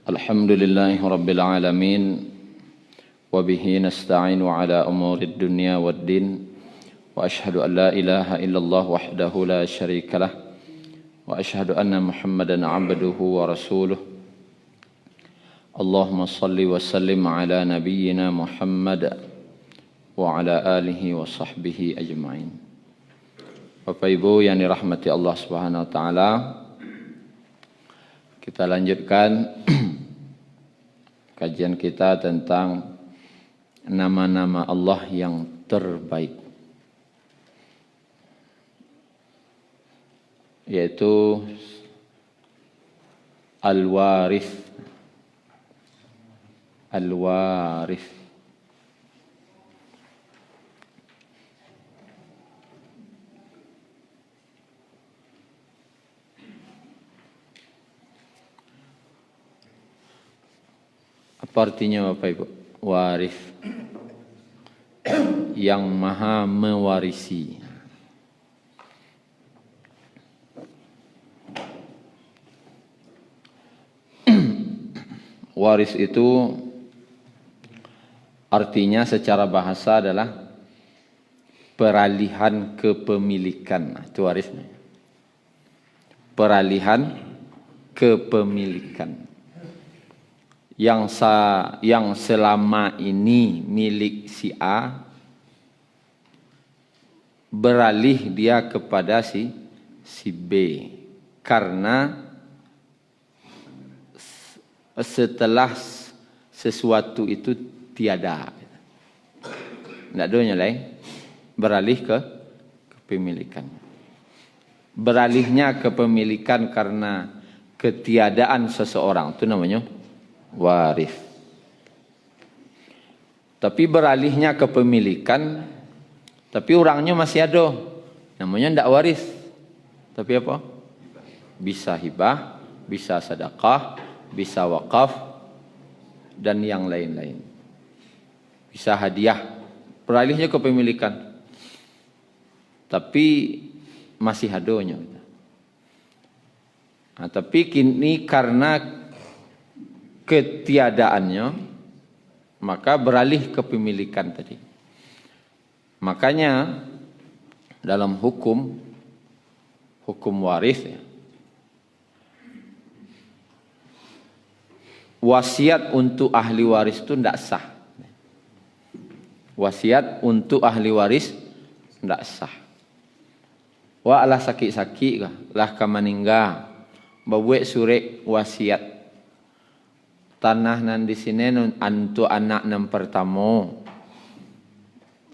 Alhamdulillahi Rabbil Alamin Wabihi nasta'inu ala umuri dunya wad din Wa ashhadu an la ilaha illallah wahdahu la syarikalah Wa ashhadu anna Muhammadan abduhu wa rasuluh Allahumma salli wa sallim ala nabiyyina Muhammad Wa ala alihi wa sahbihi ajma'in. Bapak Ibu yang dirahmati Allah Subhanahu wa taala, kita lanjutkan kajian kita tentang nama-nama Allah yang terbaik, yaitu Al-Warith. Al-Warith. Apa artinya Bapak Ibu? Warith, yang maha mewarisi. Waris itu artinya secara bahasa adalah peralihan kepemilikan. Nah, itu warisnya. Peralihan kepemilikan. Yang selama ini milik si A beralih dia kepada si B karena setelah sesuatu itu tiada, tidak ada lain, beralih ke kepemilikan. Beralihnya kepemilikan karena ketiadaan seseorang itu namanya waris. Tapi beralihnya kepemilikan, tapi orangnya masih ada, namanya tidak waris. Tapi apa? Bisa hibah, bisa sedekah, bisa wakaf, dan yang lain-lain. Bisa hadiah. Beralihnya kepemilikan, tapi masih adanya. Nah, tapi kini karena ketiadaannya, maka beralih kepemilikan tadi. Makanya dalam hukum waris, ya, wasiat untuk ahli waris itu tidak sah. Wasiat untuk ahli waris tidak sah. Wa alah sakit-sakit kah, lah kamaningga, babuek surek wasiat. Tanah nan di sini untuk anak nan pertama,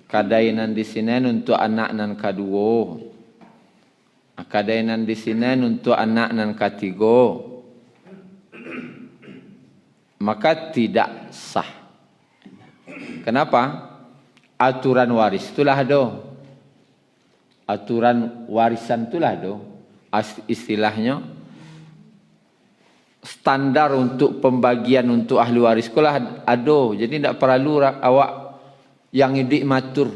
kadai nan di sini untuk anak nan kedua, kadai nan di sini untuk anak nan ketiga, maka tidak sah. Kenapa? Aturan waris itulah ada. Aturan warisan itulah ada. Istilahnya standar untuk pembagian untuk ahli waris lah ada. Jadi tidak perlu awak yang idik matur.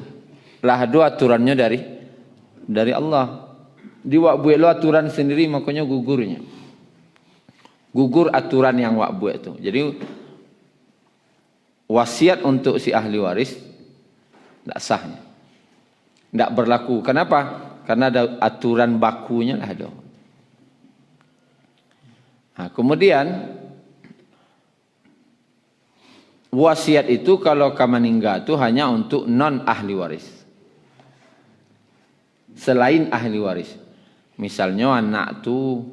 Lah ada aturannya dari Allah. Di wak buat lo aturan sendiri, makanya gugurnya. Gugur aturan yang wak buat itu. Jadi wasiat untuk si ahli waris tidak sahnya. Tidak berlaku. Kenapa? Karena ada aturan bakunya lah ada. Nah, kemudian wasiat itu kalau kamaningga itu hanya untuk non ahli waris, selain ahli waris. Misalnya anak tu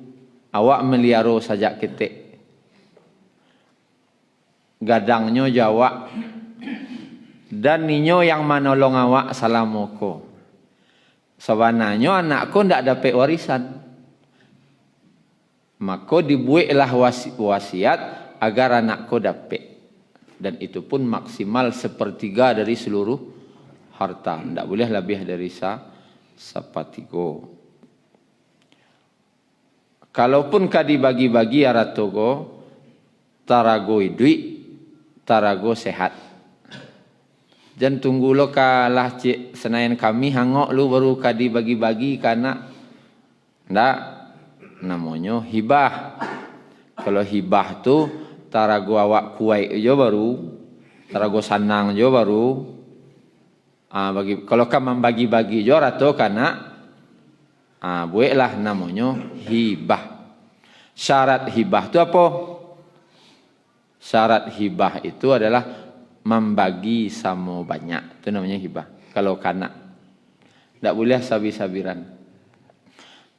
awak melihara sajak ketek, gadangnya jawak, dan ninyo yang menolong awak salamoko. Sebenarnya anakku tidak dapat warisan. Maka dibuatlah wasiat agar anakku dapat. Dan itu pun maksimal sepertiga dari seluruh harta. Tidak boleh lebih dari sapatigo. Kalaupun kadi bagi-bagi aratogo, tarago idui, tarago sehat. Jangan tunggu lo kalah cik senayan kami hangok lu baru kadi bagi-bagi karena ndak namanya hibah. Kalau hibah tu tarago awak kuai jo baru, tarago sanang jo baru. Kalau kamu membagi-bagi jo rato kana buatlah namanya hibah. Syarat hibah itu apa? Syarat hibah itu adalah membagi sama banyak. Itu namanya hibah. Kalau kana tidak boleh sabi-sabiran.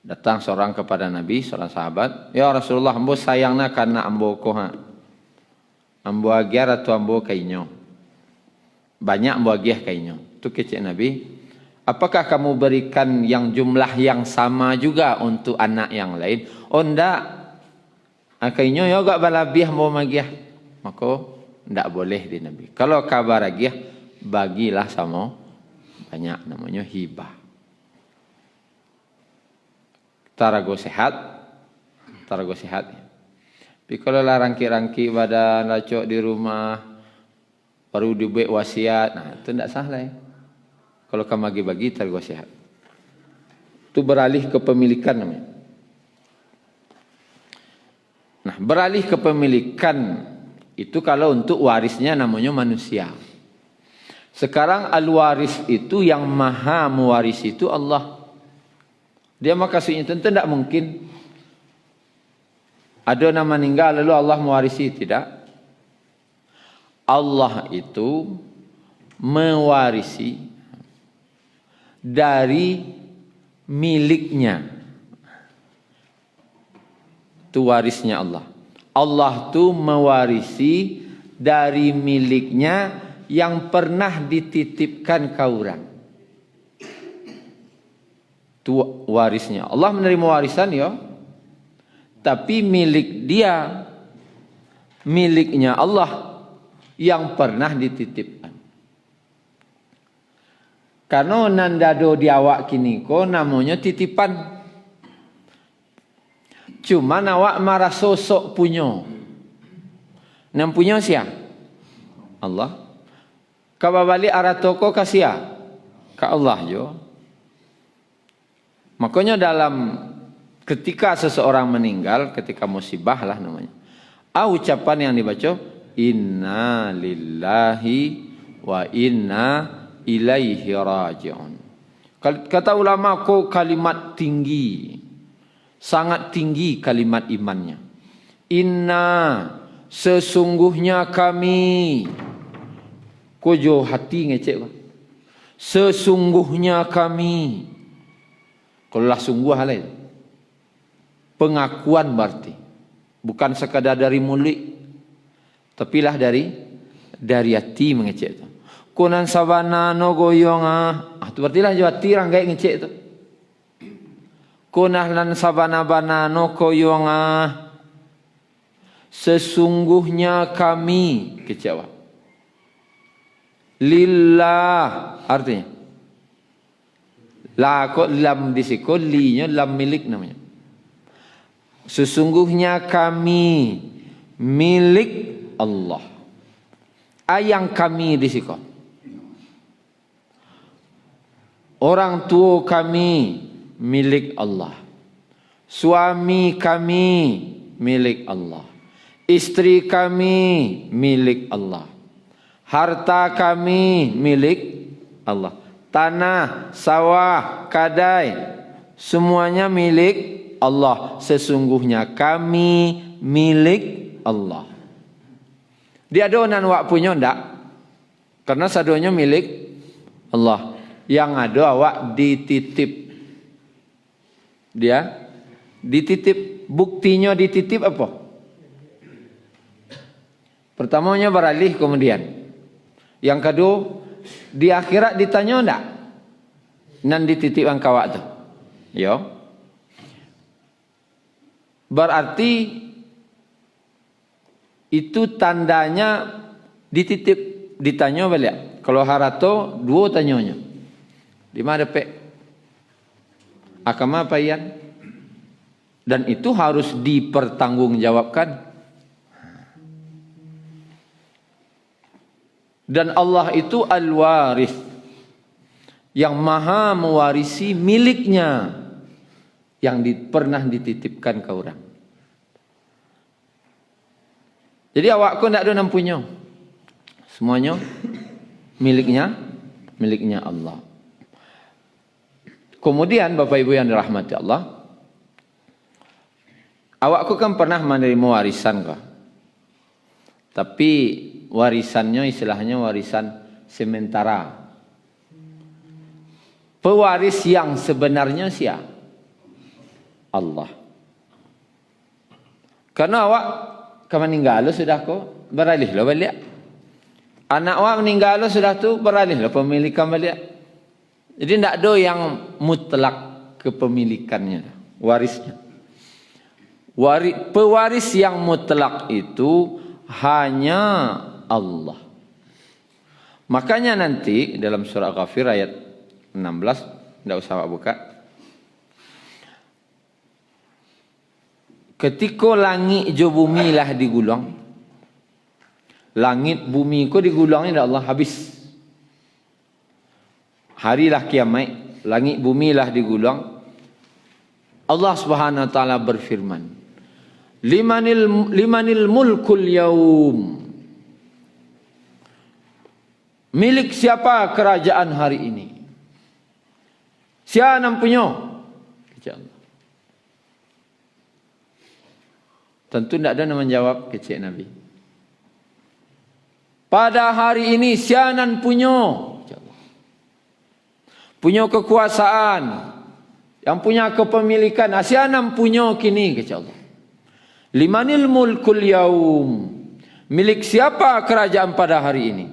Datang seorang kepada Nabi, seorang sahabat, ya Rasulullah, ambo sayangna karena ambo koha. Ambo agiar atau ambo kainyo. Banyak ambo agiah kainyo. Itu kecik Nabi. Apakah kamu berikan yang jumlah yang sama juga untuk anak yang lain? Oh enggak. Kainyo ya gak balabih ambo magiah. Maka enggak boleh di Nabi. Kalau kabar agiah, bagilah sama banyak, namanya hibah. Tarago sehat. Tapi kalau lah rangki-rangki badan lacok di rumah, baru dibuat wasiat, nah itu tidak salah ya. Kalau kamu bagi-bagi tarago sehat. Itu beralih kepemilikan namanya. Nah, beralih kepemilikan itu kalau untuk warisnya namanya manusia. Sekarang al-waris itu yang maha mewarisi itu Allah. Dia makasihnya tentu tidak mungkin ada nama meninggal lalu Allah mewarisi, tidak. Allah itu mewarisi dari miliknya. Itu warisnya Allah. Allah itu mewarisi dari miliknya yang pernah dititipkan ke orang. Itu warisnya. Allah menerima warisan ya. Tapi milik dia, miliknya Allah yang pernah dititipkan. Karena nandado di awak kini ko namanya titipan. Cuma awak marah sosok punya. Nam punya siapa? Allah. Kababali arah toko kasih ke Allah jo. Makanya dalam ketika seseorang meninggal, ketika musibah lah namanya, ucapan yang dibaca inna lillahi wa inna ilaihi raji'un. Kata ulama kok kalimat tinggi, sangat tinggi kalimat imannya. Inna, sesungguhnya kami. Kojo hati ngecek kan? Sesungguhnya kami. Kalau lah sungguh hal itu. Pengakuan berarti. Bukan sekadar dari mulut. Tapi lah dari hati mengecek itu. Kunan sabana no goyong itu berarti lah hati ranggai ngecek itu. Kunah lan sabana bana no goyong sesungguhnya kami kecewa. Lillah artinya. La kok lam disiko linya lam milik namanya. Sesungguhnya kami milik Allah. Ayang kami disiko. Orang tua kami milik Allah. Suami kami milik Allah. Istri kami milik Allah. Harta kami milik Allah. Tanah, sawah, kadai, semuanya milik Allah. Sesungguhnya kami milik Allah. Dia adonan awak punya ndak? Karena sadonya milik Allah. Yang ada awak dititip. Dia dititip. Buktinya dititip apa? Pertamanya beralih kemudian. Yang kedua, di akhirat ditanya enggak? Nan dititipkan kawak tu. Yo. Berarti itu tandanya dititip, ditanya balik. Kalau harato dua tanyanya. Di mana pek? Akama apa yan? Dan itu harus dipertanggungjawabkan. Dan Allah itu al-waris, yang maha mewarisi miliknya yang pernah dititipkan ke orang. Jadi awakku tidak ada yang punya. Semuanya miliknya Allah. Kemudian Bapak Ibu yang dirahmati Allah, awakku kan pernah menerima warisan kah? Tapi warisannya istilahnya warisan sementara. Pewaris yang sebenarnya siapa? Allah. Karena awak meninggal sudah kok beralih lah balik. Anak awak meninggal sudah tu beralih lah pemilikan balik. Jadi tidak ada yang mutlak kepemilikannya, warisnya. Pewaris yang mutlak itu hanya Allah. Makanya nanti dalam surah Ghafir ayat 16, tidak usah buka. Ketika langit jo bumi lah digulang. Langit bumi ko digulang ni Allah habis. Harilah kiamat, langit bumi lah digulang. Allah Subhanahu wa taala berfirman, Limanil mulkul yaum. Milik siapa kerajaan hari ini? Siapa yang punya? Allah. Tentu tidak ada yang menjawab kecil Nabi. Pada hari ini siapa yang punya? Punya kekuasaan, yang punya kepemilikan, siapa yang punya kini? Kata Allah. Limanil mulkul yaum. Milik siapa kerajaan pada hari ini?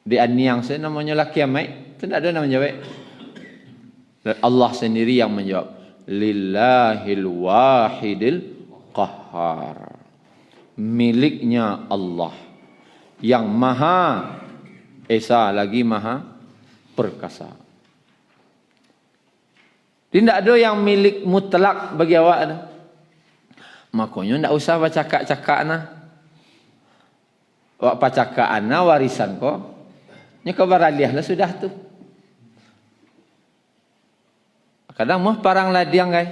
Di yang saya namanya laki amat, tidak ada nama jawab. Allah sendiri yang menjawab. Lillahil wahidil qahhar. Miliknya Allah yang maha esa lagi maha perkasa. Tidak ada yang milik mutlak bagi awak dah. Makanya tidak usah bercakap-cakap nah. Awak bercakap ana warisan kau. Nya kau beralih lah sudah tu. Kadang mah parang ladiang guys.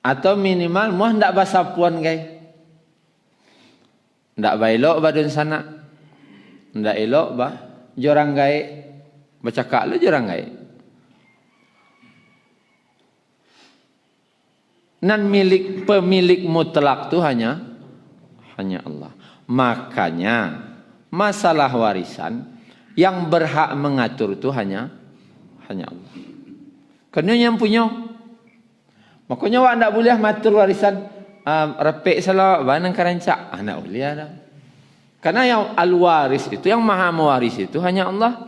Atau minimal mah ndak basapuan guys. Ndak bailok badun sana. Ndak elok ba jorang gae. Bercakap lu jorang gae. Nan milik pemilik mutlak tu hanya Allah. Makanya masalah warisan yang berhak mengatur itu hanya Allah. Kerana yang punya. Makanya awak tak boleh matur warisan repek salah banang karancak. Tak boleh dah. Karena yang al-waris itu, yang maha mewaris itu hanya Allah.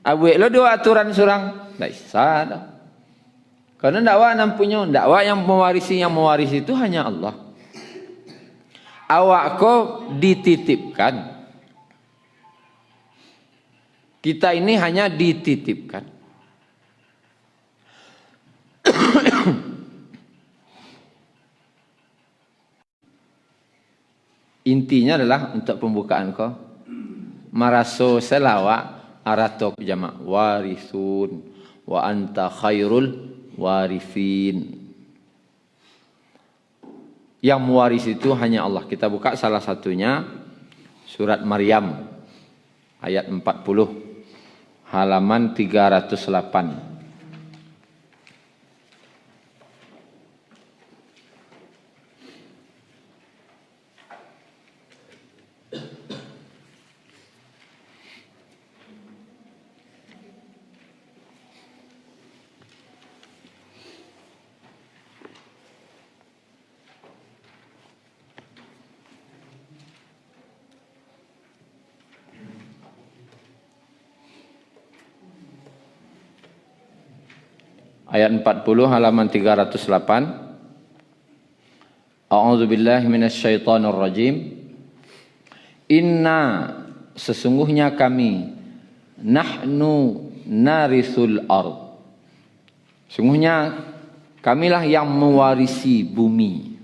Awak lo dua aturan surang. Tak sah dah. Karena dakwah yang punya, dakwah yang mewarisi itu hanya Allah. Awak kau dititipkan. Kita ini hanya dititipkan. Intinya adalah untuk pembukaan kau. Maraso selawat aratok jamak warisun wa anta khairul warithin. Yang mewaris itu hanya Allah. Kita buka salah satunya surat Maryam ayat 40 halaman 308. Ayat 40 halaman 308. A'udzubillahi minasyaitonir rajim. Inna sesungguhnya kami nahnu narisul ard. Sesungguhnya kamilah yang mewarisi bumi.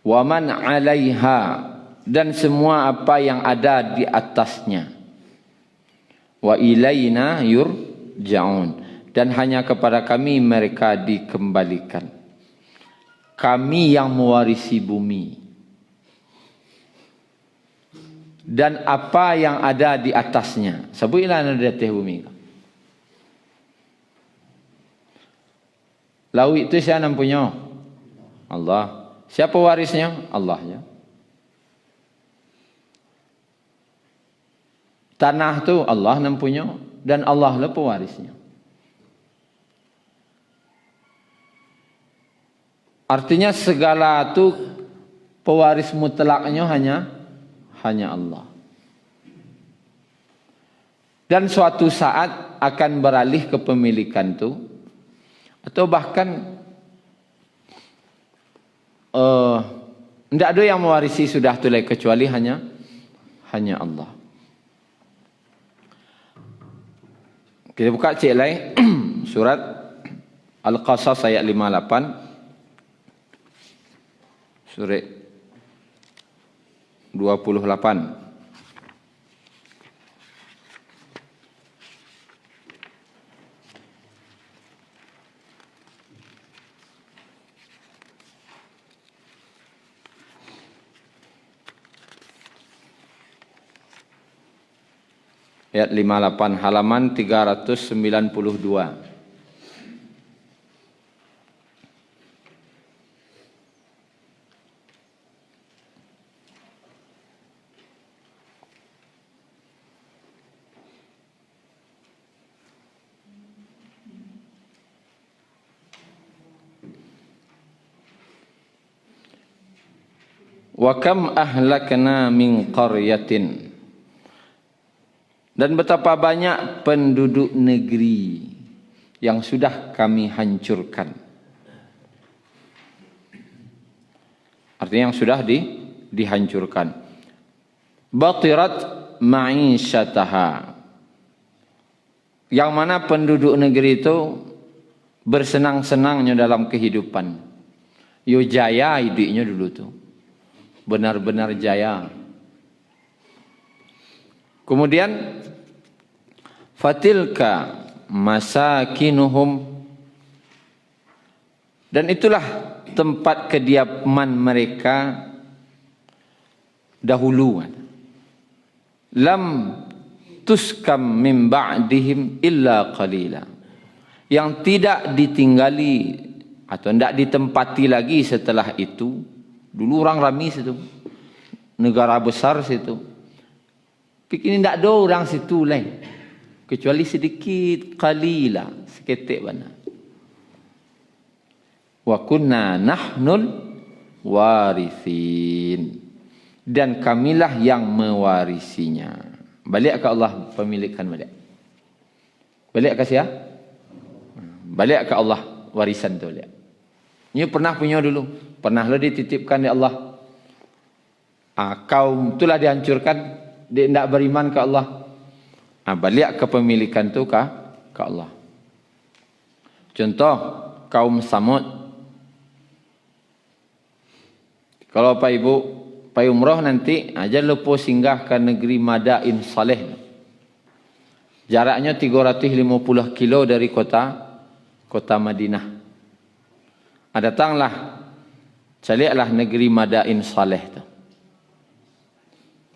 Wa man 'alaiha dan semua apa yang ada di atasnya. Wa ilaina yurja'un dan hanya kepada kami mereka dikembalikan. Kami yang mewarisi bumi dan apa yang ada di atasnya. Sebutlah ada di atas bumi. Laut itu siapa yang punya? Allah. Siapa warisnya? Allah ya. Tanah tu Allah yang punya dan Allah lah pewarisnya. Artinya segala tu pewaris mutlaknya hanya Allah. Dan suatu saat akan beralih kepemilikan tu, atau bahkan tidak ada yang mewarisi sudah tu lagi kecuali hanya Allah. Kita buka cek lagi surat Al-Qasas ayat 58. Surat 28. Ayat 58 halaman 392. Wa kam ahlakna min qaryatin, dan betapa banyak penduduk negeri yang sudah kami hancurkan. Artinya yang sudah dihancurkan. Batirat ma'isyataha, yang mana penduduk negeri itu bersenang-senangnya dalam kehidupan. Yo jaya hidupnya dulu tu. Benar-benar jaya. Kemudian fatilka masakinuhum, dan itulah tempat kediaman mereka dahulu. Lam tuskam min ba'dihim illa qalila, yang tidak ditinggali atau tidak ditempati lagi setelah itu. Dulu orang ramai situ, negara besar situ. Pikir tidak ada orang situ lain, kecuali sedikit, qalila, seketik mana. Wa kunna nahnul warithin, dan kamilah yang mewarisinya. Balik ke Allah pemilikan balik. Balik ke siapa? Balik ke Allah warisan tu balik. Ini pernah punya dulu, pernah lo dititipkan di Allah. Kaum itulah dihancurkan, dia tidak beriman ke Allah. Balik kepemilikan tu ke Allah. Contoh kaum Samud. Kalau Pak Ibu pai umrah nanti aja lupa singgah ke negeri Madain Saleh. Jaraknya 350 kilo dari kota Madinah. Datanglah, carilah negeri Madain Saleh tu.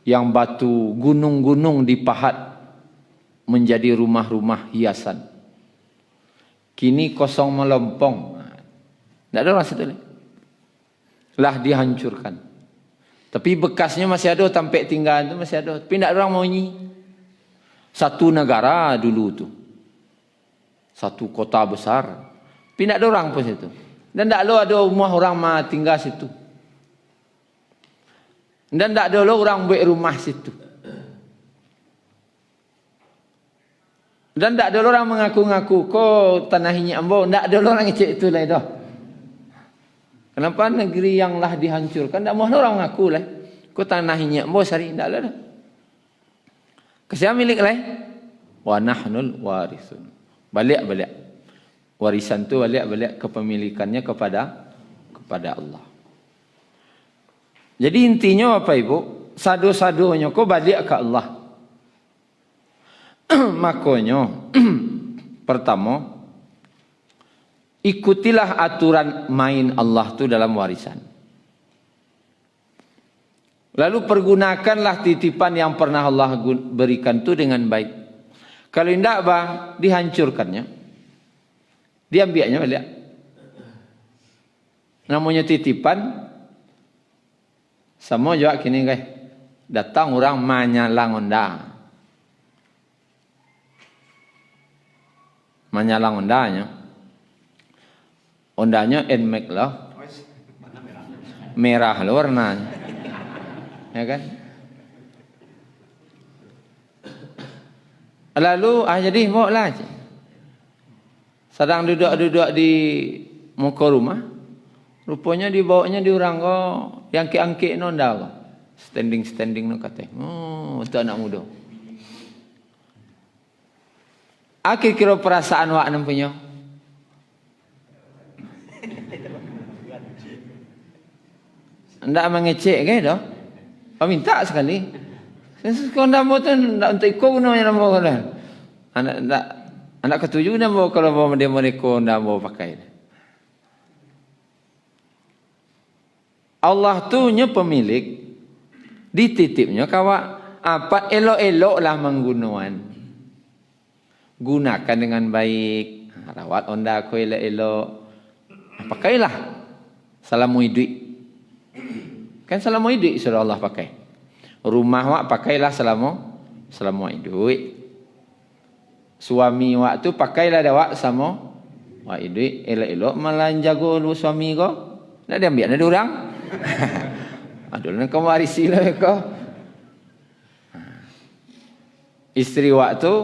Yang batu gunung-gunung dipahat menjadi rumah-rumah hiasan. Kini kosong melompong. Tak ada orang situ lagi. Lah dihancurkan. Tapi bekasnya masih ada, tempat tinggal itu masih ada. Tapi tak ada orang mau nyi. Satu negara dulu tu. Satu kota besar. Tapi tak ada orang pun situ. Dan tak ada rumah orang mah tinggal situ. Dan tak ada orang buat rumah situ. Dan tak ada orang mengaku-ngaku kau tanah ini ambo. Tak ada orang cek itu lah dah. Kenapa negeri yang lah dihancurkan tak mau orang mengaku lah. Kau tanah ini ambo sari tak ada. Kesiapa milik lah? Wa nahnul warithun. Balik. Warisan tu balik kepemilikannya kepada Allah. Jadi intinya apa Ibu? Sadu-sadunya kau balik ke Allah. Makanya pertama ikutilah aturan main Allah tu dalam warisan. Lalu pergunakanlah titipan yang pernah Allah berikan tu dengan baik. Kalau tidak dihancurkannya, diambilnya balik. Namanya titipan, sama juga kini guys. Datang orang manyalang onda. Manyalang ondanya. Ondanya NMAX lah. Merah lah warnanya. Ya kan? Lalu jadi bawa lah. Sedang duduk-duduk di muka rumah. Rupanya dibawanya di orang ko yang angkik nonda ko. Standing no kata. Oh, itu anak muda. Akhir kira perasaan wak nampunya. Ndak mengecek ke dah? Minta sekali. Kau ndak mau tu ndak untuk ikut namanya nama kan. Anak ketujuh ndak mau kalau mau dia mereka ndak mau pakai. Allah tu nya pemilik, dititipnya kawa apa elok-eloklah menggunakan. Gunakan dengan baik, rawat onda aku elok-elok. Pakailah salamu hidup. Kan salamu hidup suruh Allah pakai. Rumah wak pakailah salamu hidup. Suami wak tu pakailah dah wak sama wak hidup elok-elok malah jago lu suami ko. Nak diambil ada orang. Aduh, nak kau warisi lah kau. Isteri awak tu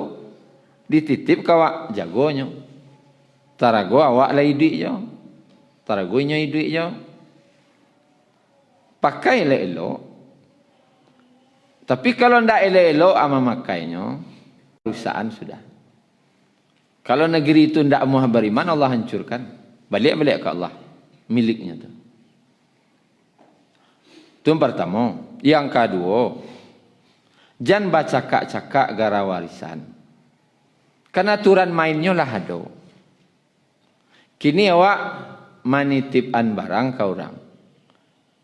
dititip kau awak jagonya. Tarago awak lah hidup je. Taragonya hidup je. Pakai elok-elok. Tapi kalau ndak elok-elok ama makainya, perusahaan sudah. Kalau negeri itu ndak mau beriman, Allah hancurkan. Balik-balik ke Allah. Miliknya tu. Itu yang pertama. Yang kedua, jangan baca cakak-cakak gara warisan. Karena aturan mainnya lah ada. Kini awak manitipan barang ke orang.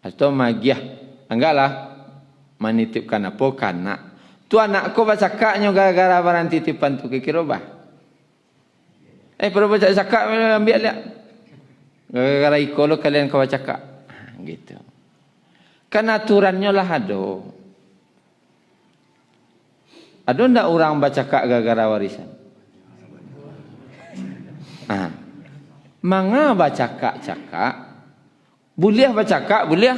Atau magiah. Enggaklah manitipkan apa kanak. Tu anakku baca cakaknya gara-gara barang titipan tu kira bah. Perlu baca cakak ambil lihat. Gara-gara ikolo kalian kau baca cakak. Gitu. Kan aturannya lah ada. Ada ndak orang baca kak gara-gara warisan? Manga baca kak cakak. Boleh baca kak, boleh.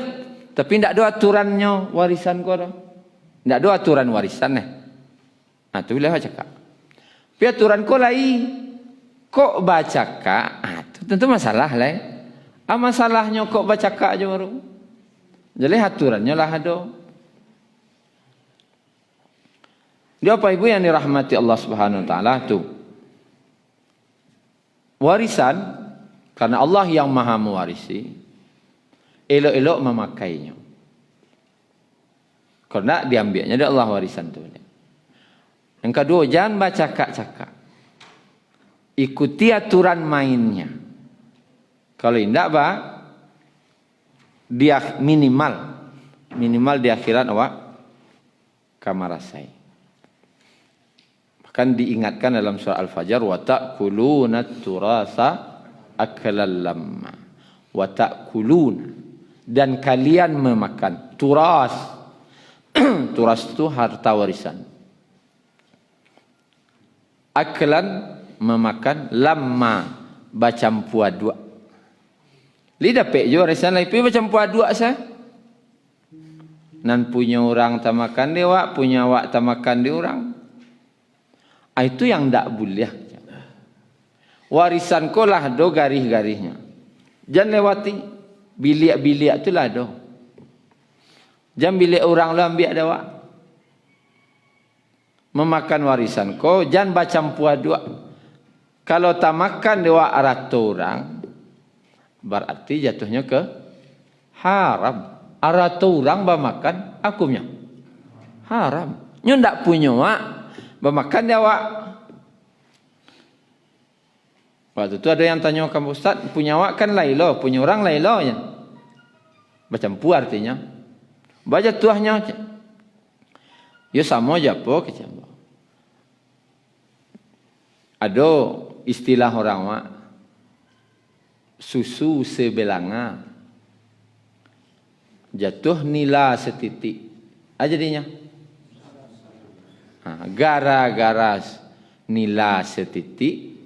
Tapi ndak ada aturannya warisan kau ada. Ndak ada aturan warisan tu boleh baca kak. Tapi aturan kau lain. Kok baca kak? Tu tentu masalah lah. Masalahnya kok baca kak je baru. Jadi aturannya lah ada. Dia apa ibu yang dirahmati Allah Subhanahu Wa Taala tu? Warisan karena Allah yang maha mewarisi, elok-elok memakainya. Karena diambilnya dari Allah warisan tu. Yang kedua, jangan baca cakak-cakak. Ikuti aturan mainnya. Kalau tidak dia minimal di akhirat awak kamarasai. Bahkan diingatkan dalam surah Al-Fajr, wa ta'kuluna turasa akalan lamma. Wa ta'kuluna, dan kalian memakan turas. Turas itu harta warisan. Akalan memakan, lamma bacampua dua. Lidah pek jo warisan lai pi macam puas dua sah. Nan punya orang tamakan dia wak, punya wak tamakan dia orang. Itu yang ndak boleh. Warisan ko lah do garis-garisnya. Jangan lewati bilik-bilik tu lah do. Jangan bilik orang lah ambil ada wak. Memakan warisan ko jangan baca puas dua. Kalau tamakan dia wak rata orang, berarti jatuhnya ke haram. Arata orang bermakan, akumnya haram. Nyo ndak punya wak, bermakan dia wak. Waktu itu ada yang tanya kamu, Ustaz, punya awak kan lailo, punya orang lailo ya. Macam pu artinya. Baca tuahnya. Ya sama aja po kecam. Ada istilah orang mak susu sebelanga jatuh nila setitik. Jadinya. Gara-gara nila setitik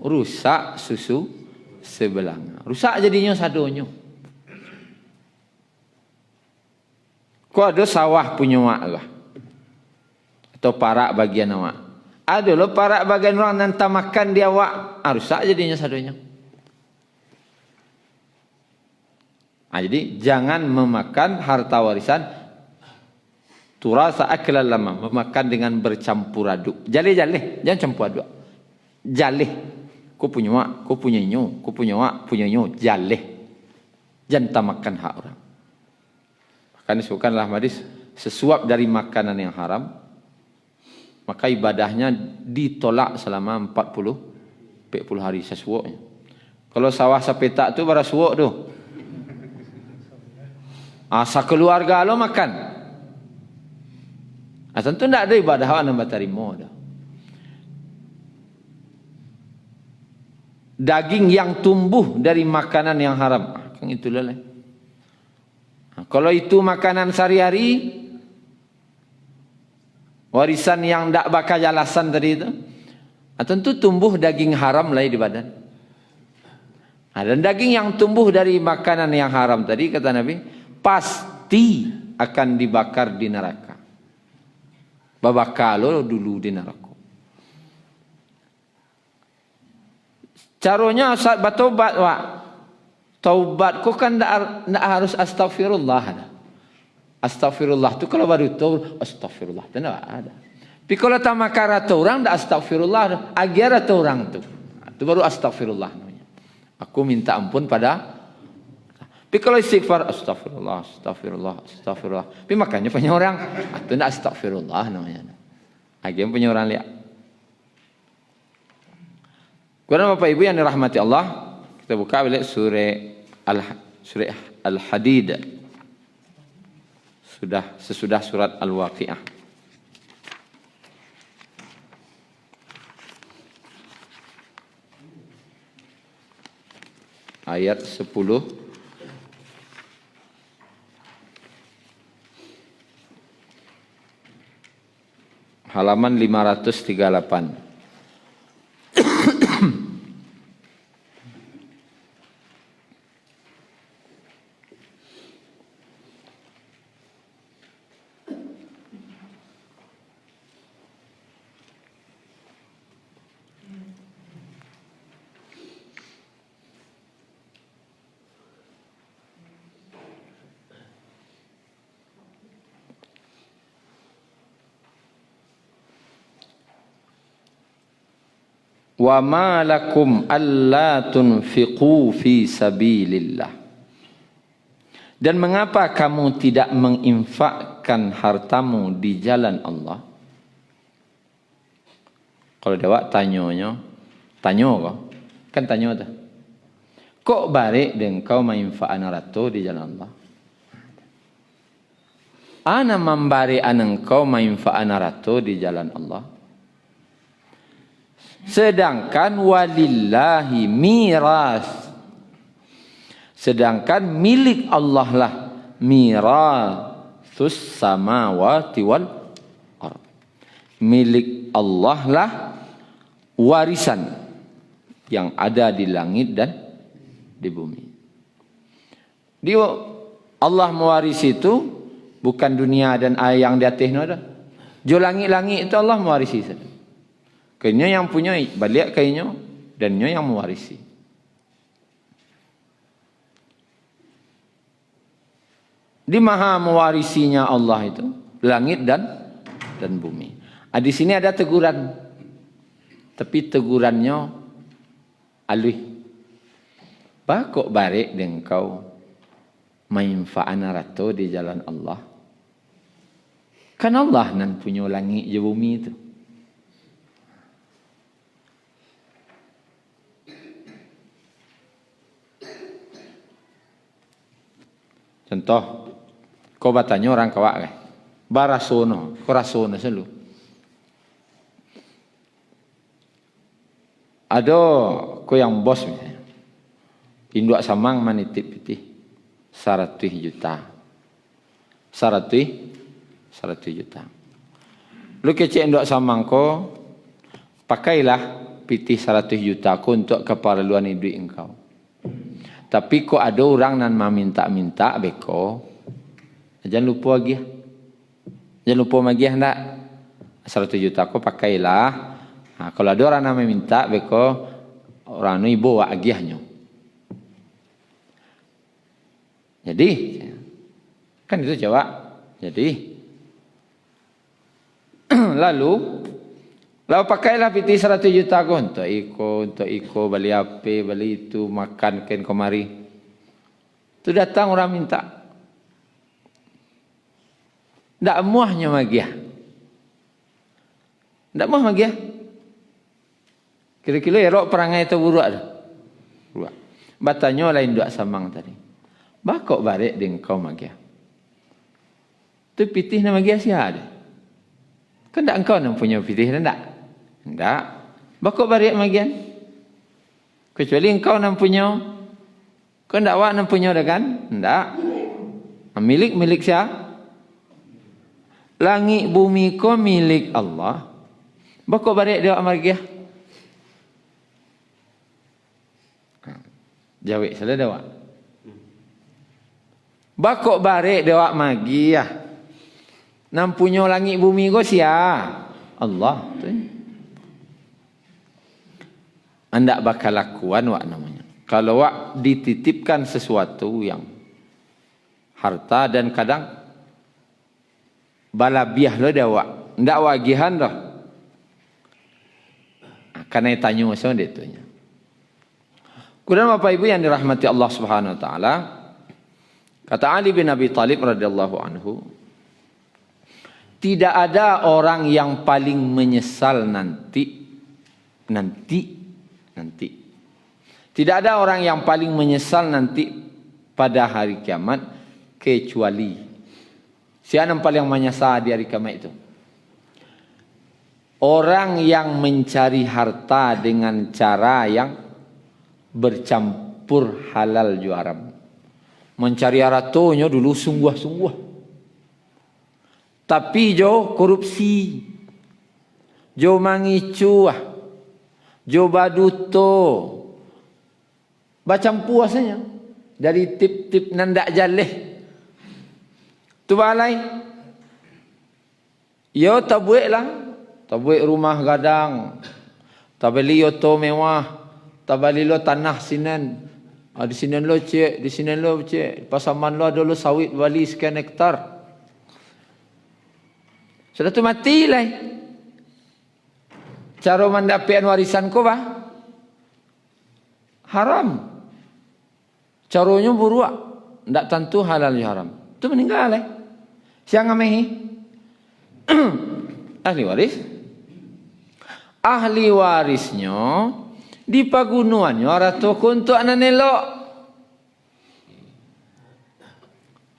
rusak susu sebelanga. Rusak jadinya sadonyo. Kok ada sawah punya wak lah. Atau parak bagian awak. Ada loh parak bagian orang nanti makan dia wak. Rusak jadinya sadonyo. Jadi jangan memakan harta warisan turasa aklan lama, memakan dengan bercampur aduk. Jalih-jalih, jangan campur aduk. Jalih. Ku punya wak, ku punya nyu, ku punya wak, punya nyu, jalih. Jangan tamakan hak orang. Maka disebutkanlah hadis sesuap dari makanan yang haram, maka ibadahnya ditolak selama 40 hari sesuapnya. Kalau sawah sepetak tu bara suap tu. Sekeluarga lo makan. Tentu tidak ada ibadah awak nak terima dah. Daging yang tumbuh dari makanan yang haram, kan itulah lah. Kalau itu makanan sehari-hari, warisan yang tak bakal jalasan tadi itu, tentu tumbuh daging haram lah di badan. Dan daging yang tumbuh dari makanan yang haram tadi, kata Nabi, pasti akan dibakar di neraka. Babakalo dulu di neraka. Caranya saat bertobat, wak. Taubat kau kan tak harus astagfirullah. Astagfirullah tu kalau baru tahu astagfirullah tu tak ada. Tapi kalau tak makar atau orang tak astagfirullah, agar atau orang tu. Itu baru astagfirullah namanya. Aku minta ampun pada. Tapi kalau istighfar astagfirullah, astagfirullah, astagfirullah. Tapi makanya punya orang itu tak astagfirullah namanya. Agar punya orang lihat. Kemudian Bapak Ibu yang dirahmati Allah, kita buka balik surah Al-Hadid. Sesudah surat Al-Waqi'ah. Ayat 10. Halaman 538. Wa ma lakum alla tunfiqu fi sabilillah. Dan mengapa kamu tidak menginfakkan hartamu di jalan Allah? Kalau dewa tanya kau, kan tanya tu. Kok balik dan kau menginfakkan harta di jalan Allah? Ana membari anak kau menginfakkan harta di jalan Allah. Sedangkan walillahi miras. Sedangkan milik Allah lah mirasus samawati wal ard. Milik Allah lah warisan yang ada di langit dan di bumi. Dia Allah mewarisi itu bukan dunia dan air yang di atasnya ada. Jo langit-langit itu Allah mewarisi saja. Kayaknya yang punya balik kayaknya dan nya yang mewarisi. Di maha mewarisinya Allah itu langit dan bumi. Di sini ada teguran, tapi tegurannya alih. Bakok barik dengan kau mainfa'an arato di jalan Allah. Kan Allah nan punya langit dan bumi itu. Contoh, kau bertanya orang kawak ke? Barasono, kau rasono selalu. Ada kau yang bos misalnya. Induk samang manitip pitih 100 juta. 100 juta. Lu kecek induk samang kau, pakailah pitih 100 juta kau untuk keperluan hidup engkau. Tapi kok ada orang nan meminta-minta beko, jangan lupa lagi. Jangan lupa lagi hendak 100 juta kau pakailah. Nah, kalau ada orang yang meminta beko, orang itu bawa agiahnya. Jadi, kan itu jawab. Jadi, lalu pakailah piti 100 juta kau untuk iko, beli apa, beli itu, makan ken kemari. Itu datang orang minta. Tak muahnya magiah. Tak muah magiah. Kira-kira erok perangai itu buruk dah. Buruk. Batanya lain dua samang tadi. Bakok balik dengan kau magiah. Tu pitih nama magiah siapa ada? Kan tak engkau yang punya pitih tak? Tak. Bakok balik magian. Kecuali engkau yang punya. Kau tak awak yang punya dah kan? Tak. Milik siapa? Langit bumi kau milik Allah. Bakok balik dia magiah. Jawab salah dawak. Bakok barek dawak magi ya. Nampunyo langit bumi go sia. Allah tu. Anda bakal lakuan wak namanya. Kalau wak dititipkan sesuatu yang harta dan kadang balabiah lo dawak. Ndak wagihan dah. Karena tanya macam dia tu. Kemudian Bapak Ibu yang dirahmati Allah Subhanahu wa taala, kata Ali bin Abi Thalib radhiyallahu anhu, tidak ada orang yang paling menyesal nanti. Tidak ada orang yang paling menyesal nanti pada hari kiamat kecuali siapa yang paling menyesal di hari kiamat itu? Orang yang mencari harta dengan cara yang bercampur halal ju haram. Mencari hartanya dulu sungguh-sungguh. Tapi jo korupsi. Jo mangicuah. Jo baduto. Macam puasanya. Dari tip-tip nandak jaleh. Tu balai. Yo tabuik lah. Tabuik rumah gadang. Tabeli yoto mewah. Tabali lo tanah sinan. Di sinan lo cek. Di sinan lo cek. Pasaman lo ada lo sawit bali sekian hektar. Sudah tu mati lah. Cara mendapatkan warisan kau bah? Haram. Caranya buruk. Tak tentu halal ya haram. Itu meninggal lah. Siang ngamehi. Ahli waris. Ahli warisnya di pagunuannya ratu untuk anak nelok.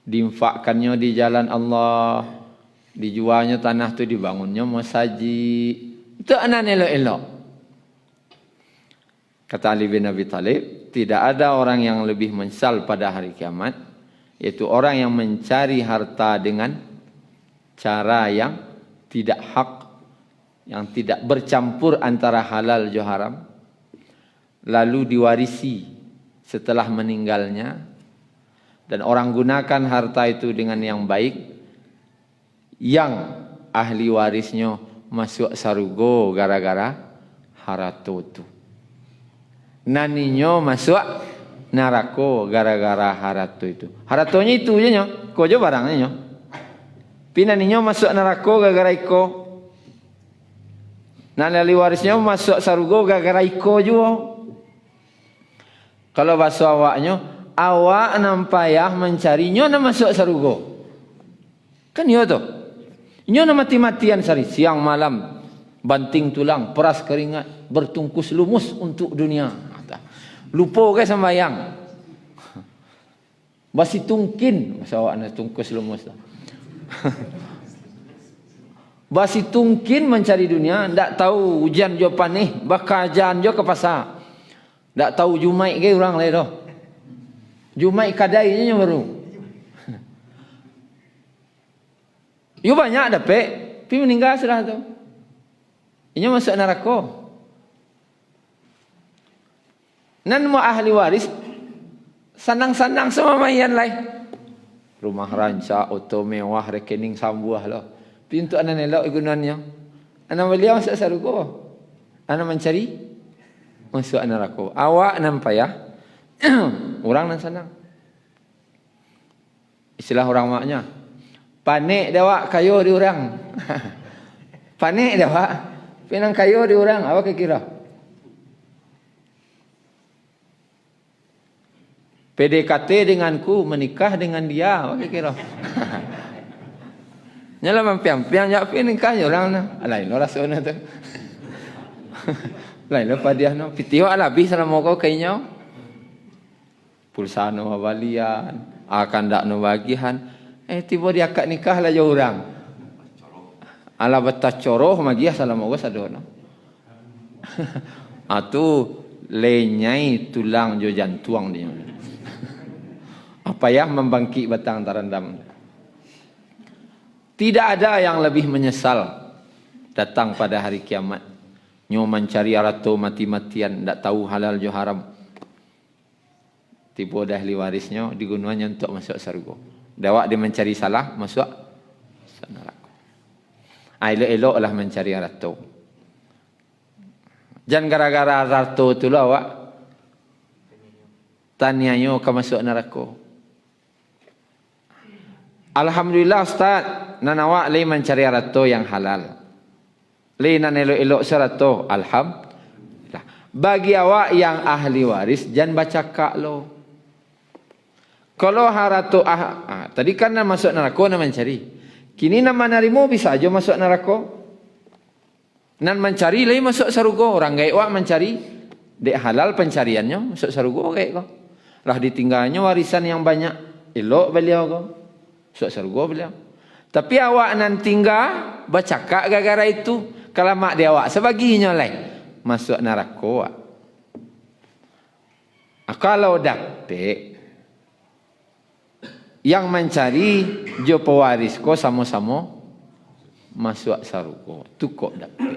Diinfakkannya di jalan Allah. Dijualnya tanah tu dibangunnya masjid. Itu anak elok-elok. Kata Ali bin Abi Thalib, tidak ada orang yang lebih menyesal pada hari kiamat, yaitu orang yang mencari harta dengan cara yang tidak hak, yang tidak bercampur antara halal dan haram, lalu diwarisi setelah meninggalnya, dan orang gunakan harta itu dengan yang baik, yang ahli warisnya masuk sarugo gara-gara harato tu. Naninya masuk narako gara-gara harato itu. Haratonya itu je nyo, kojo barangnya nyo. Pinaninya masuk narako gara-gara iko. Nan ahli warisnya masuk sarugo gara-gara iko juga. Kalau bahasa awaknya, awak nampayah mencarinya nak masuk sarugo. Kan ya tu. Nyo na mati-matian sari siang malam banting tulang, peras keringat, bertungkus lumus untuk dunia. Lupa ke sembahyang. Basi tungkin, masa awak nak tungkus lumus lah. Basi tungkin mencari dunia, ndak tahu hujan jo panih, bakajan jo ke pasar. Ndak tahu Jumai ke orang lain dah. Jumai kadainya baru. Yo banyak dapat, tapi meninggal sudah tu. Ini masuk neraka. Nan mau ahli waris senang-senang sama mayan lain. Rumah rancak, auto mewah, rekening sambuah lah. Pintu anak elok gunanya. Anak beliau masuk surga. Anak mencari masuk neraka. Awak nampak ya? Orang nan senang. Istilah orang maknya. Panik dah wak kayu di orang. Panik dah wak. Pinang kayu di orang. Apa kira? PDKT denganku, menikah dengan dia. Apa kira? Nyala mampiang-piang jak pi nikah orang na. Lain lo rasona tu. Lain lo padiah no. Pitio ala habis selama kau kainya. Pulsa no balian, akan dak no bagian. Tiba dia akad nikah lah jo orang. Ala batas coroh magi selama kau sadono. Atu lenyai tulang jo jantuang dia. Apa ya membangkit batang tarandam. Tidak ada yang lebih menyesal datang pada hari kiamat. Nyo mencari arato mati-matian, tak tahu halal jo haram. Tiba dah ahli warisnya digunakannya untuk masuk surga. Dawak dia mencari salah, masuk neraka. Elok-eloklah mencari arato. Jangan gara-gara arato tu lah awak tanianyo ke masuk neraka. Alhamdulillah Ustaz, nan awak lagi mencari arato yang halal. Lagi nan elok-elok serato, alhamdulillah. Bagi awak yang ahli waris, jangan baca kak lo. Kalau harato tadi kan nak masuk neraka nak mencari. Kini nama narimu bisa aja masuk neraka. Nan mencari lagi masuk surga. Orang gaya awak mencari dek halal pencariannya masuk surga gaya kau. Lah ditinggalnya warisan yang banyak. Elok beliau kau. Masuk surga beliau. Tapi awak nan tinggal bercakap gara-gara itu. Kalau mak dia awak sebaginya lain masuk neraka. Kalau dapat yang mencari jo pewaris ko sama-sama masuk surga. Tu kok dapat.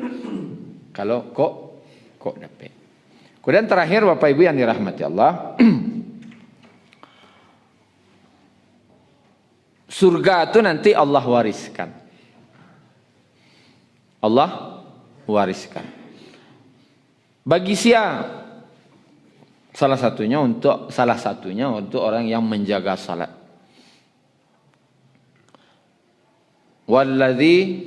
Kalau kok dapat. Kemudian terakhir Bapak Ibu yang dirahmati Allah. Surga itu nanti Allah wariskan. Allah wariskan. Bagi siapa? Salah satunya untuk orang yang menjaga salat. Walladzi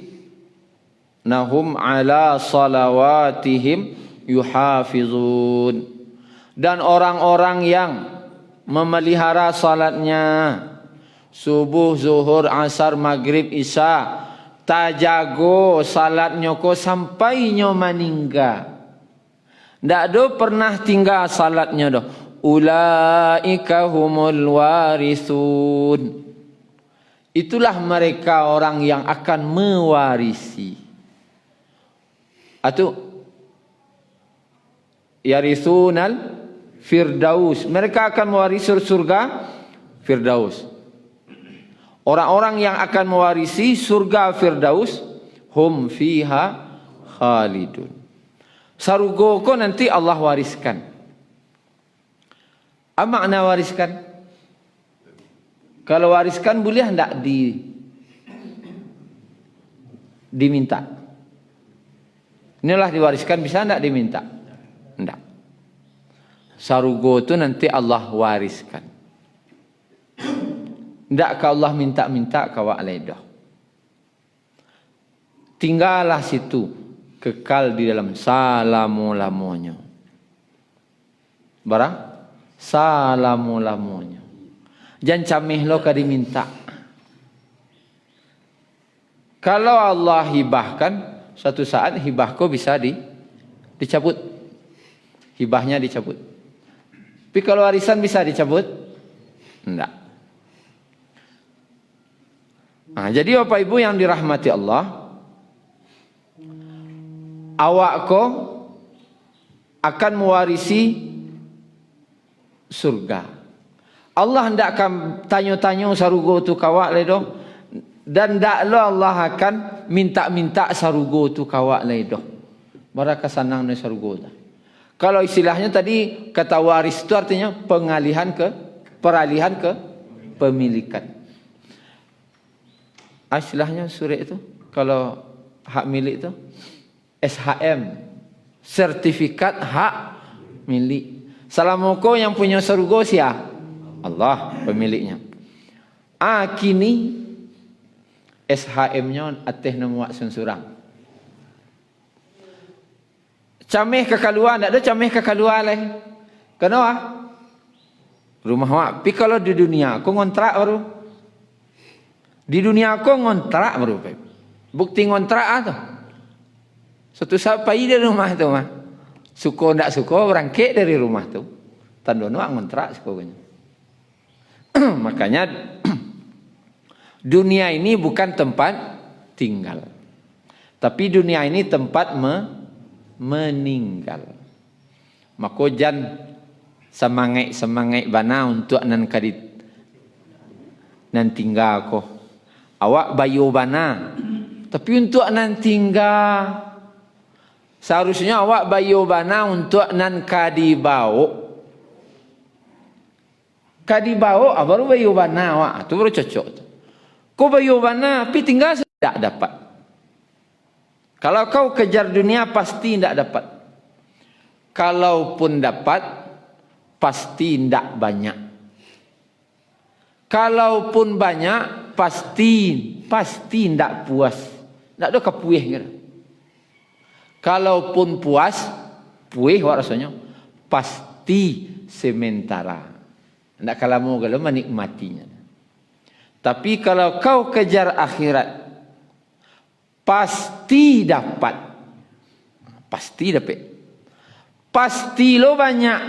nahum ala salawatihim yuhafizun. Dan orang-orang yang memelihara salatnya subuh, zuhur, asar, maghrib, isya, tajago salatnya ko sampai nyo meninggal. Ndak do pernah tinggal salatnya do. Ulaika humul warisun. Itulah mereka orang yang akan mewarisi. Atau yarisunal firdaus. Mereka akan mewarisi surga firdaus. Orang-orang yang akan mewarisi surga firdaus hum fiha khalidun. Surga ko nanti Allah wariskan. Apa makna wariskan? Kalau wariskan boleh hendak diminta. Inilah diwariskan bisa hendak diminta? Hendak. Surga itu nanti Allah wariskan. Hendak ke Allah minta-minta kawak ledah. Tinggallah situ. Kekal di dalam salamu-lamunya. Barang? Salamu-lamunya. Jangan camih lo ke diminta. Kalau Allah hibahkan, suatu saat hibahku bisa dicabut. Hibahnya dicabut. Tapi kalau warisan bisa dicabut? Enggak. Jadi Bapak Ibu yang dirahmati Allah, awak ko akan mewarisi surga. Allah hendak akan tanya-tanya sarugo tu kawak ledo, dan ndak lo Allah akan minta-minta sarugo tu kawak ledo. Mereka senang ni sarugo tu. Kalau istilahnya tadi kata waris itu artinya peralihan ke pemilikan. Istilahnya surat itu kalau hak milik itu SHM, sertifikat hak milik. Salamoko yang punya surga siapa? Allah pemiliknya. Kini SHM-nya atas nama sensurang. Camih kekaluan, tak ada camih kekaluan leh. Kenapa? Rumah wak. Tapi kalau di dunia aku ngontrak baru. Di dunia aku ngontrak baru. Bukti ngontrak tu. Suatu saat pergi dari rumah tu mah. Suka tak suka berangkat dari rumah tu. Tandono ngontrak sukanya. Makanya dunia ini bukan tempat tinggal. Tapi dunia ini tempat meninggal. Maka jan semangat bana untuk nan kadit nan tinggal ko. Awak bayu bana. Tapi untuk nan tinggal seharusnya awak bayu bana untuk nan kadibau. Kadibau baru bayu bana awak. Tu baru cocok tu. Kau bayu bana tapi tinggal tidak dapat. Kalau kau kejar dunia pasti tidak dapat. Kalaupun dapat pasti tidak banyak. Kalaupun banyak pasti tidak puas. Tidak ada kepuih gitu. Kalaupun puas, puih rasanya pasti sementara. Tidak kalamu kalau menikmatinya. Tapi kalau kau kejar akhirat pasti dapat. Pasti dapat. Pasti lo banyak.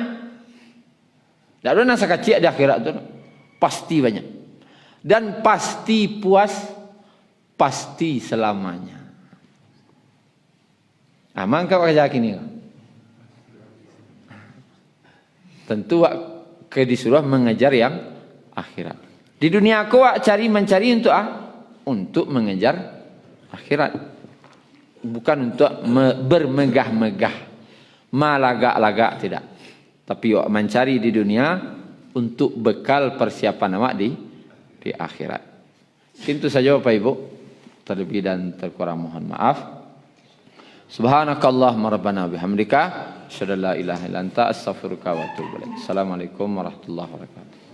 Tak ada nasa kecil di akhirat tu. Pasti banyak. Dan pasti puas. Pasti selamanya. Aman kau kerja kini. Tentu ke disuruh mengejar yang akhirat. Di dunia aku mencari untuk untuk mengejar akhirat. Bukan untuk bermegah-megah, malagak-lagak, tidak. Tapi awak mencari di dunia untuk bekal persiapan awak di akhirat. Itu saja Bapak Ibu. Terlebih dan terkurang mohon maaf. Subhanakallahumma rabbana bihamdika asyhadu an la ilaha illa anta astaghfiruka wa atubu ilaik. Assalamualaikum warahmatullahi wabarakatuh.